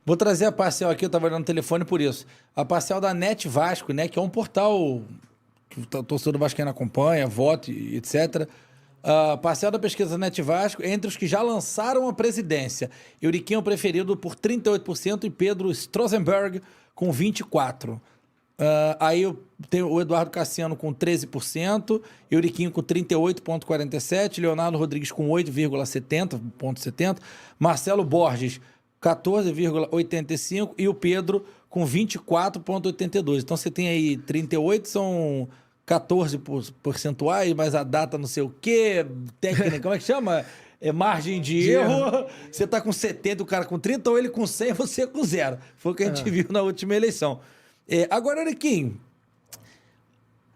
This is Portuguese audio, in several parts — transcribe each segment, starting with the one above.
Vou trazer a parcial aqui, eu estava olhando no telefone por isso. A parcial da Net Vasco, né? Que é um portal que o torcedor vascaíno acompanha, vota e etc. A parcial da pesquisa da Net Vasco, entre os que já lançaram a presidência. Euriquim é o preferido por 38% e Pedro Strozenberg com 24%. Aí eu tenho o Eduardo Cassiano com 13%, Euriquinho com 38,47%, Leonardo Rodrigues com 8,70%, Marcelo Borges 14,85% e o Pedro com 24,82%. Então você tem aí 38%, são 14 percentuais, mas a data não sei o quê, técnica, como é que chama? É margem de erro. Você tá com 70, o cara com 30, ou ele com 100, você com 0. Foi o que a gente viu na última eleição. Agora, Euriquim,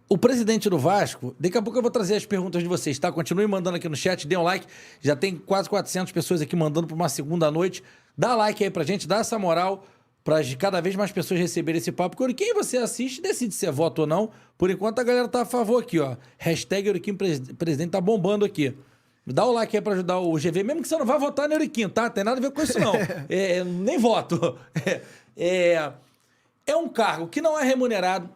o presidente do Vasco, daqui a pouco eu vou trazer as perguntas de vocês, tá? Continue mandando aqui no chat, dê um like. Já tem quase 400 pessoas aqui mandando para uma segunda noite. Dá like aí pra gente, dá essa moral para cada vez mais pessoas receberem esse papo. Porque quem você assiste decide se é voto ou não. Por enquanto a galera tá a favor aqui, ó. Hashtag Euriquim Presidente tá bombando aqui. Dá o like aí pra ajudar o GV, mesmo que você não vá votar no Euriquim, tá? Tem nada a ver com isso não. Nem voto. É um cargo que não é remunerado,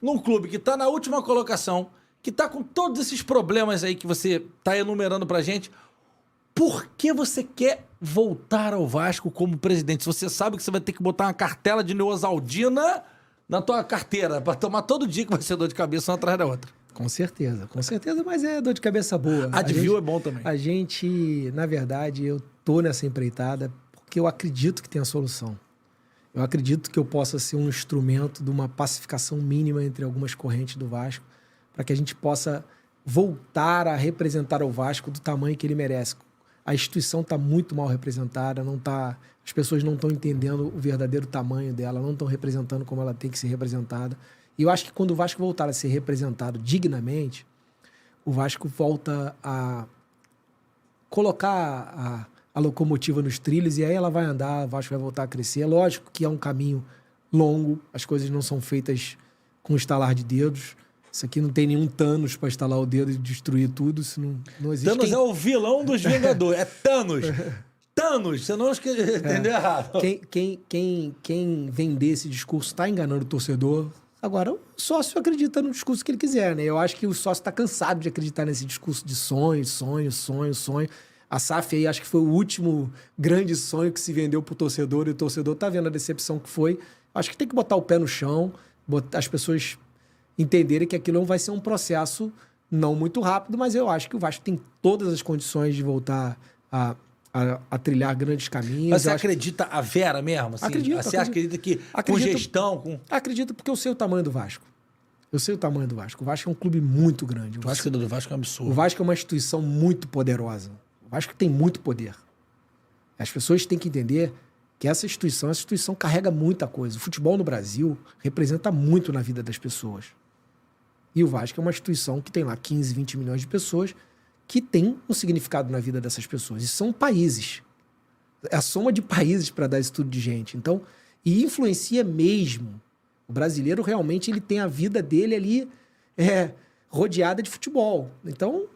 num clube que está na última colocação, que está com todos esses problemas aí que você está enumerando pra gente. Por que você quer voltar ao Vasco como presidente? Se você sabe que você vai ter que botar uma cartela de Neosaldina na tua carteira para tomar todo dia, que vai ser dor de cabeça uma atrás da outra. Com certeza, mas é dor de cabeça boa. Advil é bom também. A gente, na verdade, eu tô nessa empreitada porque eu acredito que tem a solução. Eu acredito que eu possa ser um instrumento de uma pacificação mínima entre algumas correntes do Vasco, para que a gente possa voltar a representar o Vasco do tamanho que ele merece. A instituição está muito mal representada, as pessoas não estão entendendo o verdadeiro tamanho dela, não estão representando como ela tem que ser representada. E eu acho que quando o Vasco voltar a ser representado dignamente, o Vasco volta a colocar a locomotiva nos trilhos e aí ela vai andar, o Vasco vai voltar a crescer. É lógico que é um caminho longo, as coisas não são feitas com estalar de dedos. Isso aqui não tem nenhum Thanos para estalar o dedo e destruir tudo, isso não existe. Thanos é o vilão dos Vingadores, é Thanos. Thanos, você não entendeu errado. Quem vender esse discurso está enganando o torcedor. Agora, o sócio acredita no discurso que ele quiser, né? Eu acho que o sócio está cansado de acreditar nesse discurso de sonho. A SAF aí acho que foi o último grande sonho que se vendeu pro torcedor e o torcedor tá vendo a decepção que foi. Acho que tem que botar o pé no chão, as pessoas entenderem que aquilo vai ser um processo não muito rápido, mas eu acho que o Vasco tem todas as condições de voltar a trilhar grandes caminhos. Mas você acredita a Vera mesmo? Assim? Acredito. Você acredita que com gestão... Acredito porque eu sei o tamanho do Vasco. O Vasco é um clube muito grande. O Vasco do Vasco é um absurdo. O Vasco é uma instituição muito poderosa. O Vasco tem muito poder. As pessoas têm que entender que essa instituição carrega muita coisa. O futebol no Brasil representa muito na vida das pessoas. E o Vasco é uma instituição que tem lá 15, 20 milhões de pessoas que tem um significado na vida dessas pessoas. E são países. É a soma de países para dar isso tudo de gente. Então, e influencia mesmo. O brasileiro realmente ele tem a vida dele ali rodeada de futebol. Então,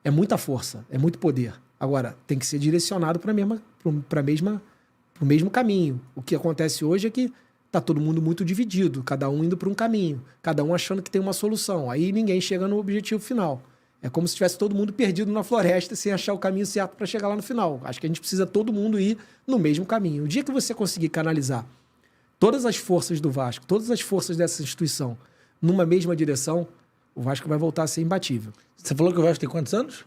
é muita força, é muito poder. Agora, tem que ser direcionado para o mesmo caminho. O que acontece hoje é que está todo mundo muito dividido, cada um indo para um caminho, cada um achando que tem uma solução. Aí ninguém chega no objetivo final. É como se tivesse todo mundo perdido na floresta sem achar o caminho certo para chegar lá no final. Acho que a gente precisa todo mundo ir no mesmo caminho. O dia que você conseguir canalizar todas as forças do Vasco, todas as forças dessa instituição numa mesma direção, o Vasco vai voltar a ser imbatível. Você falou que o Vasco tem quantos anos?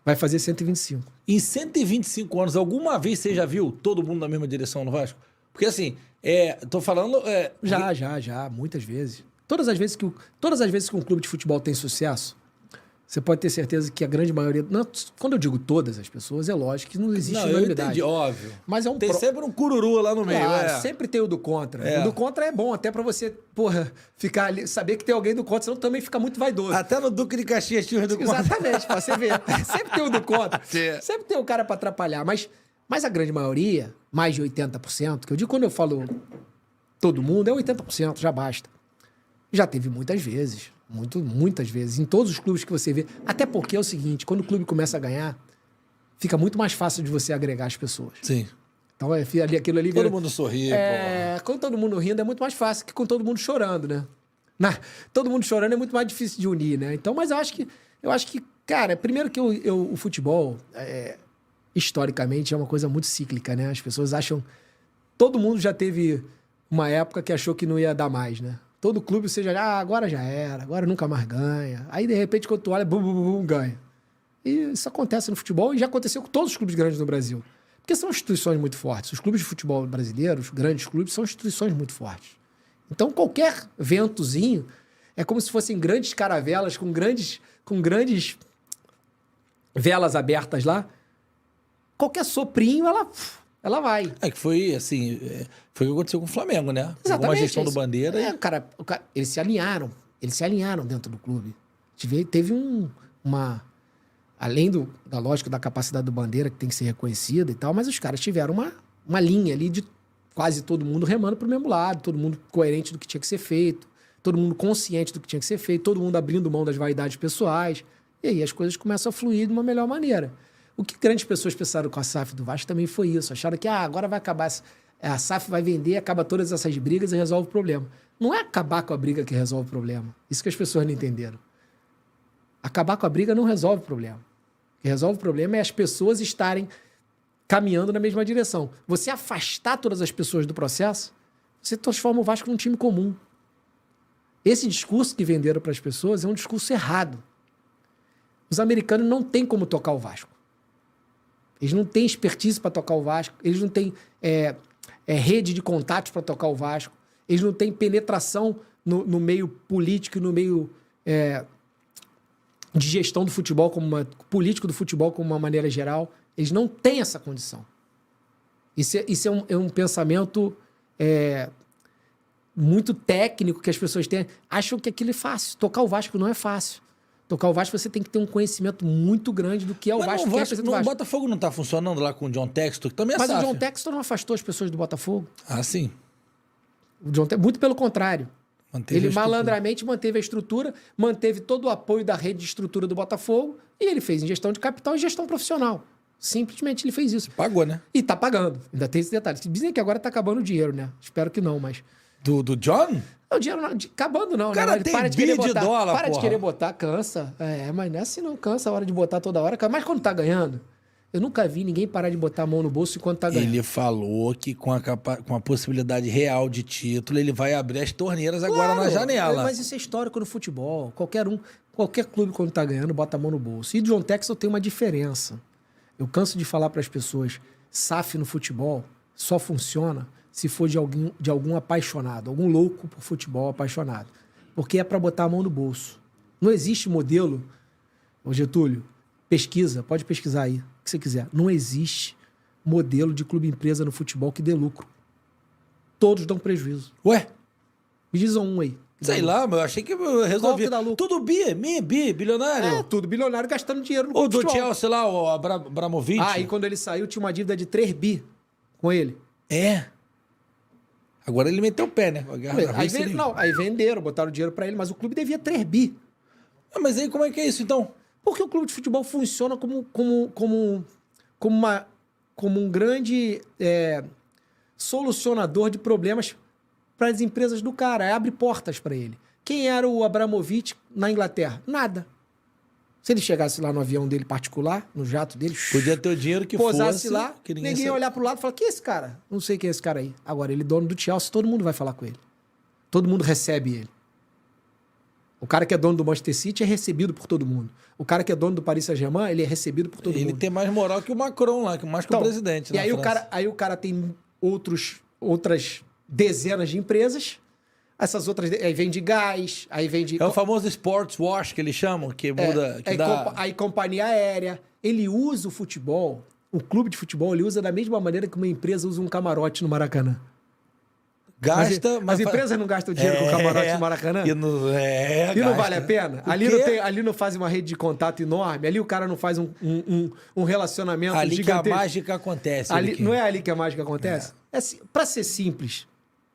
Vai fazer 125. Em 125 anos, alguma vez você já viu todo mundo na mesma direção no Vasco? Porque assim, tô falando... Já, muitas vezes. Todas as vezes que um clube de futebol tem sucesso, você pode ter certeza que a grande maioria... Não, quando eu digo todas as pessoas, é lógico que não existe unanimidade. Eu entendi, óbvio. Mas tem sempre um cururu lá no meio. Sempre tem o do contra. O do contra é bom, até pra você, ficar ali, saber que tem alguém do contra, senão também fica muito vaidoso. Até no Duque de Caxias tinha o do contra. Exatamente, pra você ver. Sempre tem o do contra. Sempre tem o cara pra atrapalhar. Mas a grande maioria, mais de 80%, que eu digo quando eu falo todo mundo, é 80%, já basta. Já teve muitas vezes. Muitas vezes, em todos os clubes que você vê. Até porque é o seguinte, quando o clube começa a ganhar, fica muito mais fácil de você agregar as pessoas. Sim. Então, aquilo ali... Todo mundo sorri, pô. Com todo mundo rindo é muito mais fácil que com todo mundo chorando, né? Todo mundo chorando é muito mais difícil de unir, né? Então, mas eu acho que, cara, primeiro que o futebol, historicamente, é uma coisa muito cíclica, né? As pessoas acham... Todo mundo já teve uma época que achou que não ia dar mais, né? Todo clube, você já... agora já era, agora nunca mais ganha. Aí, de repente, quando tu olha, bum, bum, bum, ganha. E isso acontece no futebol e já aconteceu com todos os clubes grandes no Brasil. Porque são instituições muito fortes. Os clubes de futebol brasileiros, os grandes clubes, são instituições muito fortes. Então, qualquer ventozinho é como se fossem grandes caravelas com grandes velas abertas lá. Qualquer soprinho, ela vai. Que foi assim, foi o que aconteceu com o Flamengo, né? Exatamente. Uma gestão do Bandeira. Eles se alinharam dentro do clube. Teve uma... Além da lógica da capacidade do Bandeira, que tem que ser reconhecida e tal, mas os caras tiveram uma linha ali de quase todo mundo remando pro mesmo lado, todo mundo coerente do que tinha que ser feito, todo mundo consciente do que tinha que ser feito, todo mundo abrindo mão das vaidades pessoais. E aí as coisas começam a fluir de uma melhor maneira. O que grandes pessoas pensaram com a SAF do Vasco também foi isso. Acharam que agora vai acabar, a SAF vai vender, acaba todas essas brigas e resolve o problema. Não é acabar com a briga que resolve o problema. Isso que as pessoas não entenderam. Acabar com a briga não resolve o problema. O que resolve o problema é as pessoas estarem caminhando na mesma direção. Você afastar todas as pessoas do processo, você transforma o Vasco num time comum. Esse discurso que venderam para as pessoas é um discurso errado. Os americanos não têm como tocar o Vasco. Eles não têm expertise para tocar o Vasco. Eles não têm rede de contatos para tocar o Vasco. Eles não têm penetração no meio político e no meio... de gestão do futebol, político do futebol como uma maneira geral. Eles não têm essa condição. Isso é um pensamento muito técnico que as pessoas têm. Acham que aquilo é fácil. Tocar o Vasco não é fácil. Tocar o Vasco você tem que ter um conhecimento muito grande do que é o Vasco. O Botafogo não está funcionando lá com o John Textor, que também é Mas SAF. o John Textor não afastou as pessoas do Botafogo. Ah, sim. Muito pelo contrário. Ele malandramente manteve a estrutura, manteve todo o apoio da rede de estrutura do Botafogo e ele fez em gestão de capital e gestão profissional. Simplesmente ele fez isso. Pagou, né? E tá pagando. Ainda tem esse detalhe. Dizem que agora tá acabando o dinheiro, né? Espero que não, mas... Do John? O dinheiro não, acabando não, o cara né? Tem para de dólar, Para de querer botar, cansa. Mas não é assim não, cansa a hora de botar toda hora. Mas quando tá ganhando... Eu nunca vi ninguém parar de botar a mão no bolso enquanto tá ganhando. Ele falou que com a possibilidade real de título, ele vai abrir as torneiras agora na janela. Mas isso é histórico no futebol. Qualquer clube, quando tá ganhando, bota a mão no bolso. E John Textor tem uma diferença. Eu canso de falar para as pessoas, SAF no futebol só funciona se for de algum apaixonado, algum louco por futebol apaixonado. Porque é para botar a mão no bolso. Não existe modelo... Ô Getúlio, pesquisa, pode pesquisar aí. Que você quiser. Não existe modelo de clube-empresa no futebol que dê lucro. Todos dão prejuízo. Ué? Me diz um aí. Sei lá, mas eu achei que eu resolvi. Que dá lucro? Tudo bilionário. Tudo bilionário gastando dinheiro no Ou futebol. do Chelsea lá, o Abramovich. E quando ele saiu, tinha uma dívida de 3 bi com ele. Agora ele meteu o pé, né? Aí venderam, botaram dinheiro pra ele, mas o clube devia 3 bi. Mas aí como é que é isso, então? Porque o clube de futebol funciona como um grande solucionador de problemas para as empresas do cara. Abre portas para ele. Quem era o Abramovich na Inglaterra? Nada. Se ele chegasse lá no avião dele particular, no jato dele... Podia ter o dinheiro que posasse fosse. Lá, que ninguém ia olhar pro lado e falar, quem é esse cara? Não sei quem é esse cara aí. Agora, ele é dono do Chelsea, todo mundo vai falar com ele. Todo mundo recebe ele. O cara que é dono do Manchester City é recebido por todo mundo. O cara que é dono do Paris Saint-Germain, ele é recebido por todo mundo. Ele tem mais moral que o Macron lá, mais que o presidente. E aí o cara tem outras dezenas de empresas. Essas outras... Aí vende gás, aí vende... É o famoso sports wash que eles chamam, que muda... Aí companhia aérea. Ele usa o futebol, o clube de futebol, ele usa da mesma maneira que uma empresa usa um camarote no Maracanã. Gasta... As empresas não gastam dinheiro com camarote no Maracanã? E não vale a pena? Ali não faz uma rede de contato enorme, ali o cara não faz um relacionamento ali gigantesco. Que a mágica acontece. Não é ali que a mágica acontece? Para ser simples,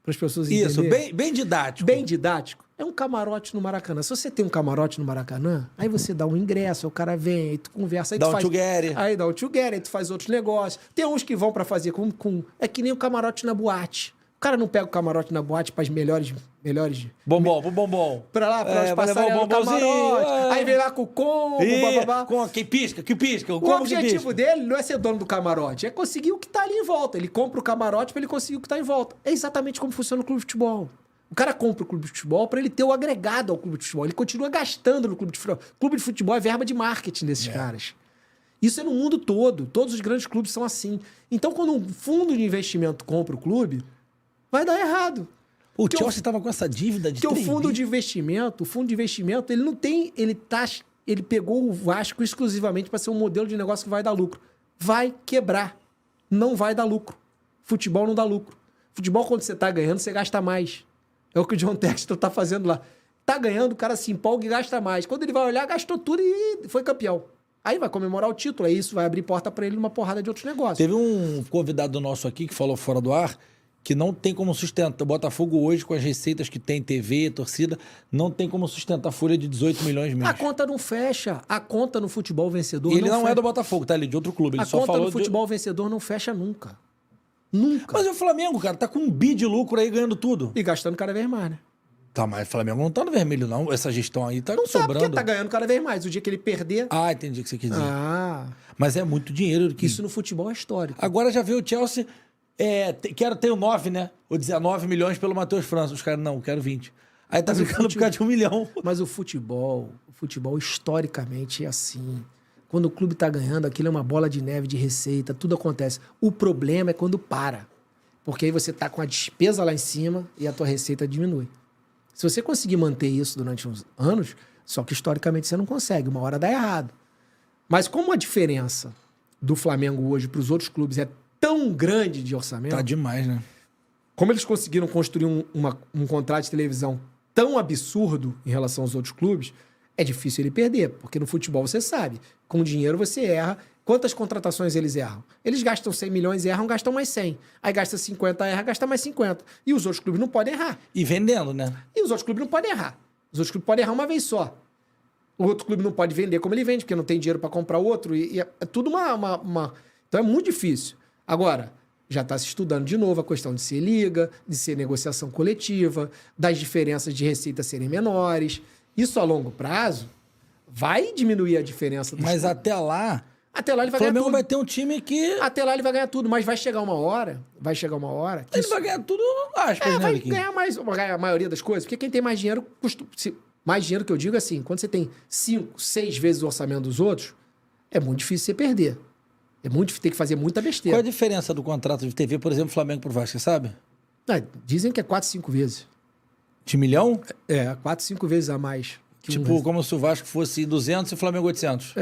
para as pessoas entenderem. Isso, bem didático. Bem didático. É um camarote no Maracanã. Se você tem um camarote no Maracanã, aí você dá um ingresso, aí o cara vem, aí tu conversa, aí Dá tu um faz... together. Aí dá um together, aí tu faz outros negócios. Tem uns que vão pra fazer com... É que nem o camarote na boate. O cara não pega o camarote na boate pras melhores... Bombom, pro bombom. Pra lá, pra onde vai levar passarem o no bombonzinho. camarote. Aí vem lá com o combo, bababá. Com que pisca. O O combo que objetivo pisca. dele não é ser dono do camarote, é conseguir o que tá ali em volta. Ele compra o camarote pra ele conseguir o que tá em volta. É exatamente como funciona o clube de futebol. O cara compra o clube de futebol pra ele ter o agregado ao clube de futebol. Ele continua gastando no clube de futebol. O clube de futebol é verba de marketing desses caras. Isso é no mundo todo. Todos os grandes clubes são assim. Então, quando um fundo de investimento compra o clube, vai dar errado. O Chelsea tava com essa dívida de Porque 3 o fundo bi. de investimento, ele não tem... Ele pegou o Vasco exclusivamente para ser um modelo de negócio que vai dar lucro. Vai quebrar. Não vai dar lucro. Futebol não dá lucro. Futebol, quando você tá ganhando, você gasta mais. É o que o John Textor tá fazendo lá. Tá ganhando, o cara se empolga e gasta mais. Quando ele vai olhar, gastou tudo e foi campeão. Aí vai comemorar o título. Aí isso vai abrir porta para ele numa porrada de outros negócios. Teve um convidado nosso aqui que falou fora do ar que não tem como sustentar. O Botafogo hoje, com as receitas que tem, TV, torcida, não tem como sustentar a folha de 18 milhões mês. A conta não fecha. A conta no futebol vencedor E ele não fecha. é do Botafogo, tá? Ele é de outro clube. Ele A só conta falou no futebol vencedor não fecha nunca. Nunca. Mas e o Flamengo, cara, tá com um bi de lucro aí ganhando tudo. E gastando cada vez mais, né? Tá, mas o Flamengo não tá no vermelho, não. Essa gestão aí tá Não tá, sobrando. porque tá ganhando cada vez mais. O dia que ele perder... Ah, entendi o que você quis dizer. Ah, Mas é muito dinheiro. Que... isso no futebol é histórico. Agora já veio o Chelsea. Quero ter o 9, né? Ou 19 milhões pelo Matheus França. Os caras, não, quero 20. Aí tá Mas o ficando por causa de 1 milhão. Mas o futebol historicamente é assim. Quando o clube tá ganhando, aquilo é uma bola de neve de receita, tudo acontece. O problema é quando para. Porque aí você tá com a despesa lá em cima e a tua receita diminui. Se você conseguir manter isso durante uns anos, só que historicamente você não consegue, uma hora dá errado. Mas como a diferença do Flamengo hoje para os outros clubes é tão grande de orçamento, Tá demais, né? como eles conseguiram construir um contrato de televisão tão absurdo em relação aos outros clubes, é difícil ele perder, porque no futebol você sabe, com dinheiro você erra. Quantas contratações eles erram? Eles gastam 100 milhões, erram, gastam mais 100. Aí gasta 50, erra, gasta mais 50. E os outros clubes não podem errar. E vendendo, né? E os outros clubes não podem errar. Os outros clubes podem errar uma vez só. O outro clube não pode vender como ele vende, porque não tem dinheiro para comprar outro. E é tudo uma... Então é muito difícil. Agora, já está se estudando de novo a questão de ser liga, de ser negociação coletiva, das diferenças de receita serem menores. Isso a longo prazo vai diminuir a diferença dos Mas clubes. até lá, Até lá ele o vai ganhar Flamengo tudo. vai ter um time que... Até lá ele vai ganhar tudo, mas vai chegar uma hora que Ele vai ganhar tudo, aspas, né, vai Vicky? ganhar mais, vai ganhar a maioria das coisas, porque quem tem mais dinheiro, mais dinheiro que eu digo é assim, quando você tem 5, 6 vezes o orçamento dos outros, é muito difícil você perder. É muito difícil, tem que fazer muita Qual é besteira. a diferença do contrato de TV, por exemplo, Flamengo pro Vasco, você sabe? Ah, dizem que é 4, 5 vezes. De milhão? 4, 5 vezes a mais. Que Tipo, como se o Vasco fosse 200 e o Flamengo 800.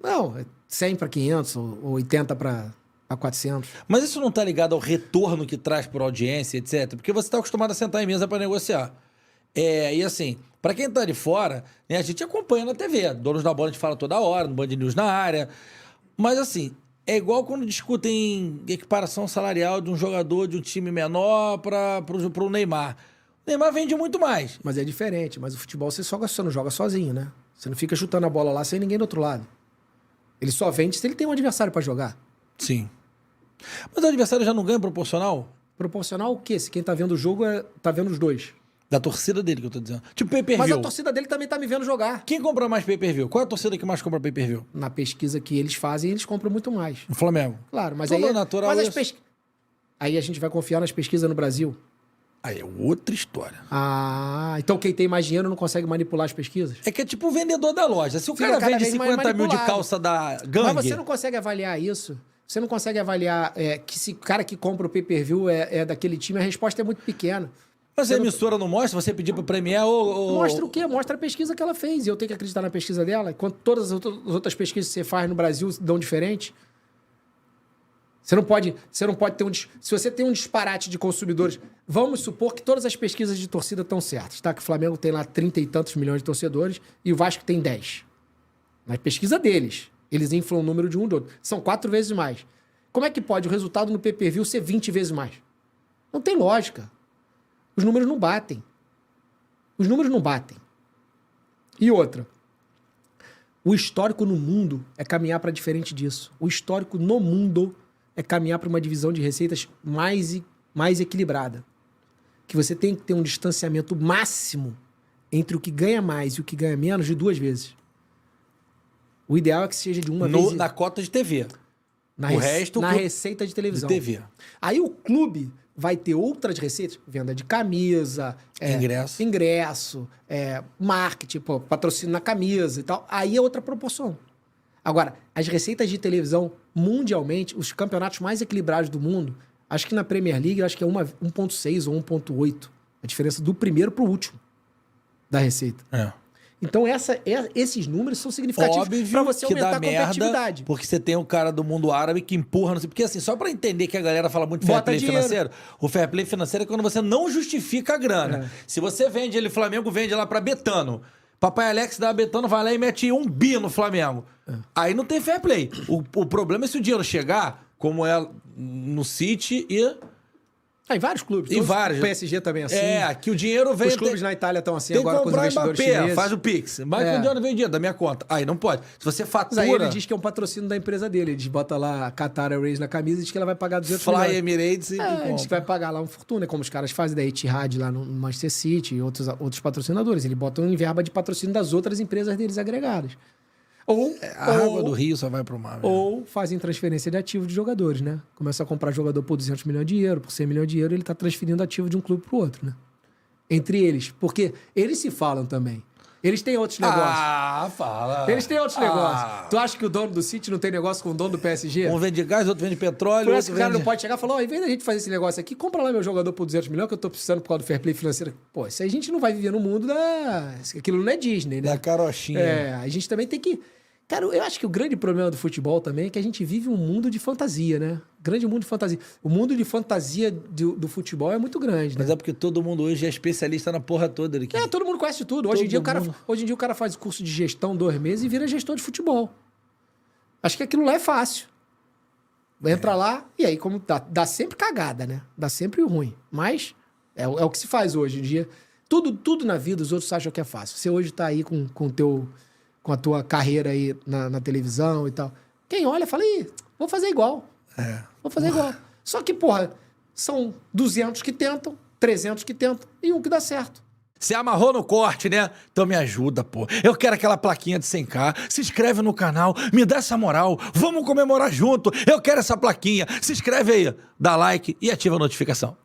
Não, é 100 para 500 ou 80 para 400. Mas isso não tá ligado ao retorno que traz por audiência, etc? Porque você tá acostumado a sentar em mesa para negociar. E assim, para quem tá de fora, né, a gente acompanha na TV. Donos da Bola a gente fala toda hora, no Band News na área. Mas assim, é igual quando discutem equiparação salarial de um jogador de um time menor para o Neymar. O Neymar vende muito mais. Mas é diferente. Mas o futebol você não joga sozinho, né? Você não fica chutando a bola lá sem ninguém do outro lado. Ele só vende se ele tem um adversário para jogar. Sim. Mas o adversário já não ganha proporcional? Proporcional o quê? Se quem tá vendo o jogo tá vendo os dois. Da torcida dele que eu tô dizendo. Tipo Mas pay-per-view. a torcida dele também tá me vendo jogar. Quem compra mais pay-per-view? Qual é a torcida que mais compra pay-per-view? Na pesquisa que eles fazem, eles compram muito mais. O Flamengo. Claro, mas Tudo aí... natural mas isso. Aí a gente vai confiar nas pesquisas no Brasil. Aí é outra história. Ah, então quem tem mais dinheiro não consegue manipular as pesquisas? É que é tipo o vendedor da loja. Se o Fica cara cada vende vez mais 50 mil de manipulado. calça da gangue... Mas você não consegue avaliar isso. Você não consegue avaliar que se o cara que compra o pay-per-view é daquele time, a resposta é muito pequena. Mas a emissora não mostra? Você pedir pro Premier ou... Mostra o quê? Mostra a pesquisa que ela fez. E eu tenho que acreditar na pesquisa dela. Enquanto todas as outras pesquisas que você faz no Brasil dão diferente. Você não pode ter se você tem um disparate de consumidores... Vamos supor que todas as pesquisas de torcida estão certas, tá? Que o Flamengo tem lá 30 e tantos milhões de torcedores e o Vasco tem 10. Na pesquisa deles, eles inflam o número de um do outro. São 4 vezes mais. Como é que pode o resultado no pay-per-view ser 20 vezes mais? Não tem lógica. Os números não batem. Os números não batem. E outra, o histórico no mundo é caminhar para diferente disso. O histórico no mundo é caminhar para uma divisão de receitas mais equilibrada. Que você tem que ter um distanciamento máximo entre o que ganha mais e o que ganha menos de 2 vezes. O ideal é que seja de uma vez... Na cota de TV. Na receita de televisão. De TV. Aí o clube vai ter outras receitas, venda de camisa, ingresso, marketing, patrocínio na camisa e tal. Aí é outra proporção. Agora, as receitas de televisão, mundialmente, os campeonatos mais equilibrados do mundo, acho que na Premier League, acho que é 1,6 ou 1,8. A diferença do primeiro para o último da receita. Então, esses números são significativos para você aumentar a competitividade. Porque você tem o cara do mundo árabe que empurra... Porque assim, só para entender que a galera fala muito de fair play financeiro, o fair play financeiro é quando você não justifica a grana. Se você vende ele, Flamengo vende lá para Betano. Papai Alex da Betano vai lá e mete 1 bi no Flamengo. Aí não tem fair play. O problema é se o dinheiro chegar, como é no City e... Em vários clubes. Em vários. O PSG também é assim. Que o dinheiro vem... Os clubes na Itália estão assim agora com os investidores chineses. Faz o Pix. Mas o dinheiro vem dinheiro da minha conta. Aí não pode. Se você fatura... Mas aí ele diz que é um patrocínio da empresa dele. Ele bota lá Qatar Airways na camisa e diz que ela vai pagar 200 milhões. Fly Emirates e... diz que vai pagar lá uma fortuna, como os caras fazem da Etihad lá no Manchester City e outros patrocinadores. Eles botam em verba de patrocínio das outras empresas deles agregadas. A água do rio só vai pro mar. Ou fazem transferência de ativo de jogadores, né? Começa a comprar jogador por 200 milhões de euros, por 100 milhões de euros, ele tá transferindo ativo de um clube pro outro, né? Entre eles. Porque eles se falam também. Eles têm outros negócios. Fala. Eles têm outros negócios. Tu acha que o dono do City não tem negócio com o dono do PSG? Um vende gás, outro vende petróleo. Por isso que o cara não pode chegar e falar, em vez da gente fazer esse negócio aqui, compra lá meu jogador por 200 milhões que eu tô precisando por causa do fair play financeiro. Pô, isso aí a gente não vai viver no mundo da... Aquilo não é Disney, né? Da carochinha. A gente também tem que... Cara, eu acho que o grande problema do futebol também é que a gente vive um mundo de fantasia, né? Grande mundo de fantasia. O mundo de fantasia do futebol é muito grande, né? Mas é porque todo mundo hoje é especialista na porra toda. Todo mundo conhece tudo. Hoje em dia o cara faz curso de gestão 2 meses e vira gestor de futebol. Acho que aquilo lá é fácil. Entra lá e aí, como dá sempre cagada, né? Dá sempre ruim. Mas é o que se faz hoje em dia. Tudo na vida os outros acham que é fácil. Você hoje tá aí com a tua carreira aí na televisão e tal. Quem olha fala, vou fazer igual. Vou fazer igual. Só que, porra, são 200 que tentam, 300 que tentam e um que dá certo. Você amarrou no corte, né? Então me ajuda, pô. Eu quero aquela plaquinha de 100k. Se inscreve no canal, me dá essa moral. Vamos comemorar junto. Eu quero essa plaquinha. Se inscreve aí, dá like e ativa a notificação.